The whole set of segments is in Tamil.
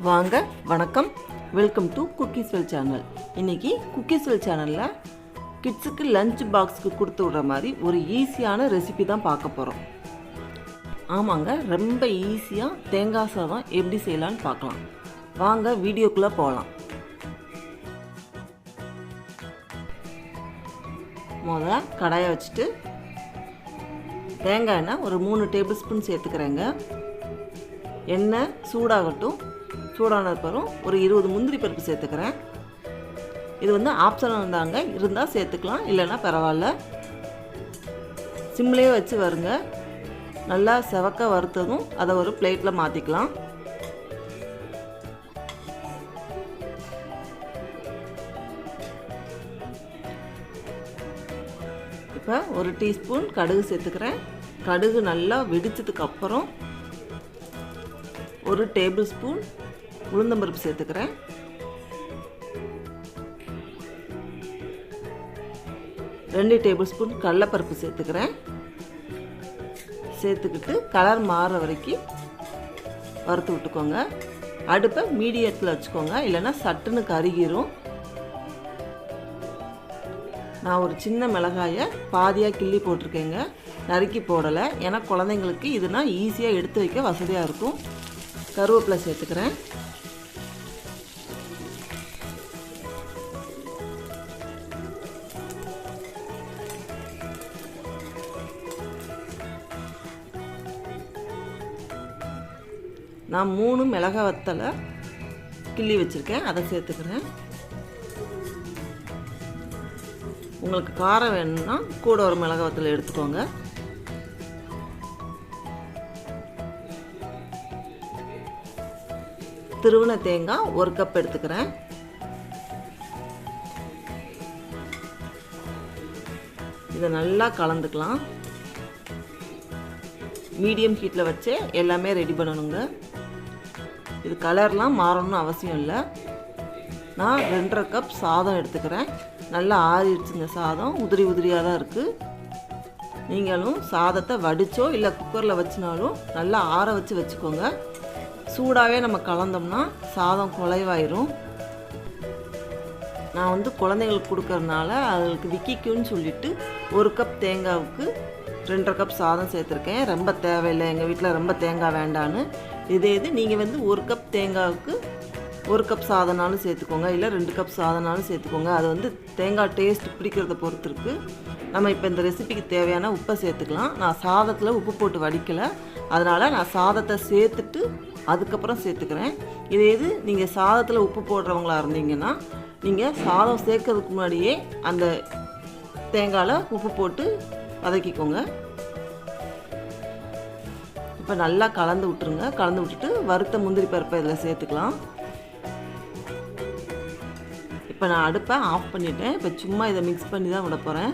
வாங்க வணக்கம், வெல்கம் டு குக்கீஸ்வெல் சேனல். இன்றைக்கி குக்கீஸ்வெல் சேனலில் கிட்ஸுக்கு லஞ்ச் பாக்ஸுக்கு கொடுத்து விடுற மாதிரி ஒரு ஈஸியான ரெசிபி தான் பார்க்க போகிறோம். ஆமாங்க, ரொம்ப ஈஸியாக தேங்காய் சாதம் எப்படி செய்யலான்னு பார்க்கலாம். வாங்க வீடியோக்குள்ளே போகலாம். முதல்ல கடாயை வச்சுட்டு தேங்காய் எண்ணெய் ஒரு 3 டேபிள் ஸ்பூன் சேர்த்துக்கிறேங்க. எண்ணெய் சூடாகட்டும். சூடான பிறகு ஒரு 20 முந்திரி பருப்பு சேர்த்துக்கிறேன். இது ஆப்ஷனல் தாங்க, இருந்தால் சேர்த்துக்கலாம், இல்லைன்னா பரவாயில்ல. சிம்லேயே வச்சு வருங்க. நல்லா செவக்க வறுத்ததும் அதை ஒரு பிளேட்டில் மாற்றிக்கலாம். இப்போ ஒரு டீஸ்பூன் கடுகு சேர்த்துக்கிறேன். கடுகு நல்லா வெடிச்சதுக்கு அப்புறம் ஒரு டேபிள் ஸ்பூன் உளுந்தம்பருப்பு சேர்த்துக்கிறேன். ரெண்டு டேபிள் ஸ்பூன் கடலைப்பருப்பு சேர்த்துக்கிறேன். சேர்த்துக்கிட்டு கலர் மாறுற வரைக்கும் வறுத்து விட்டுக்கோங்க. அடுப்பை மீடியத்தில் வச்சுக்கோங்க, இல்லைன்னா சட்டுன்னு கருகிரும். நான் ஒரு சின்ன மிளகாயை பாதியாக கிள்ளி போட்டிருக்கேங்க, நறுக்கி போடலை. ஏன்னா குழந்தைங்களுக்கு இதுனா ஈஸியாக எடுத்து வைக்க வசதியாக இருக்கும். கருவேப்பிலை சேர்த்துக்கிறேன். நான் 3 மிளகாய் வத்தலை கிள்ளி வச்சுருக்கேன், அதை சேர்த்துக்கிறேன். உங்களுக்கு காரம் வேணும்னா கூட ஒரு மிளகாய் வத்தலை எடுத்துக்கோங்க. திருவின தேங்காய் 1 கப் எடுத்துக்கிறேன். இதை நல்லா கலந்துக்கலாம். மீடியம் ஹீட்டில் வச்சு எல்லாமே ரெடி பண்ணணுங்க. இது கலர்லாம் மாறணும்னு அவசியம் இல்லை. நான் 2.5 கப் சாதம் எடுத்துக்கிறேன். நல்லா ஆறிடுச்சுங்க. சாதம் உதிரி உதிரியாக தான் இருக்குது. நீங்களும் சாதத்தை வடித்தோ இல்லை குக்கரில் வச்சினாலும் நல்லா ஆற வச்சு வச்சுக்கோங்க. சூடாகவே நம்ம கலந்தோம்னா சாதம் குலைவாயிரும். நான் குழந்தைங்களுக்கு கொடுக்கறதுனால அதுக்கு விக்கிக்குன்னு சொல்லிட்டு 1 கப் தேங்காவுக்கு 2.5 கப் சாதம் சேர்த்துருக்கேன். ரொம்ப தேவையில்லை, எங்கள் வீட்டில் ரொம்ப தேங்காய் வேண்டான்னு. இது நீங்கள் 1 கப் தேங்காவுக்கு 1 கப் சாதம்னாலும் சேர்த்துக்கோங்க, இல்லை 2 கப் சாதம்னாலும் சேர்த்துக்கோங்க. அது தேங்காய் டேஸ்ட் பிடிக்கிறத பொறுத்து இருக்குது. நம்ம இப்போ இந்த ரெசிபிக்கு தேவையான உப்பை சேர்த்துக்கலாம். நான் சாதத்தில் உப்பு போட்டு வடிக்கலை, அதனால் நான் சாதத்தை சேர்த்துட்டு அதுக்கப்புறம் சேர்த்துக்கிறேன். நீங்கள் சாதத்தில் உப்பு போடுறவங்களா இருந்தீங்கன்னா நீங்கள் சாதம் சேர்க்கறதுக்கு முன்னாடியே அந்த தேங்காயில் உப்பு போட்டு வதக்கிக்கோங்க. இப்போ நல்லா கலந்து விட்டுருங்க. கலந்து விட்டுட்டு வறுத்த முந்திரி பருப்பை இதில் சேர்த்துக்கலாம். இப்போ நான் அடுப்பை ஆஃப் பண்ணிட்டேன். இப்போ சும்மா இதை மிக்ஸ் பண்ணி தான் விட போகிறேன்.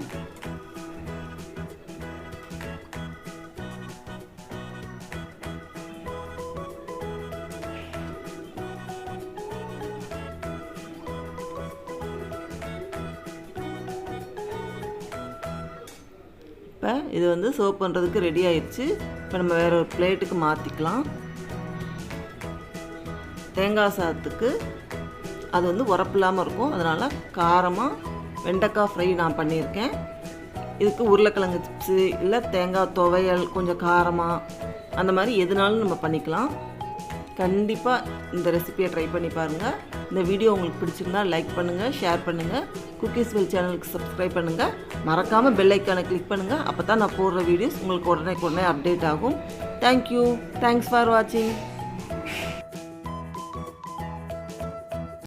இப்போ இது சர்வ் பண்ணுறதுக்கு ரெடி ஆயிடுச்சு. இப்போ நம்ம வேறு ஒரு பிளேட்டுக்கு மாற்றிக்கலாம். தேங்காய் சாதத்துக்கு அது உரப்பு இல்லாமல் இருக்கும், அதனால் காரமாக வெண்டைக்காய் ஃப்ரை நான் பண்ணியிருக்கேன். இதுக்கு உருளைக்கிழங்கு சிப்ஸு இல்லை தேங்காய் துவையல் கொஞ்சம் காரமாக அந்த மாதிரி எதுனாலும் நம்ம பண்ணிக்கலாம். கண்டிப்பாக இந்த ரெசிபியை ட்ரை பண்ணி பாருங்கள். இந்த வீடியோ உங்களுக்கு பிடிச்சிருந்தா லைக் பண்ணுங்கள், ஷேர் பண்ணுங்கள். குக்கீஸ்வெல் சேனலுக்கு சப்ஸ்கிரைப் பண்ணுங்கள். மறக்காமல் பெல் ஐக்கானை கிளிக் பண்ணுங்கள். அப்போ தான் நான் போடுற வீடியோஸ் உங்களுக்கு உடனே அப்டேட் ஆகும். தேங்க்யூ. தேங்க்ஸ் ஃபார் வாட்சிங்.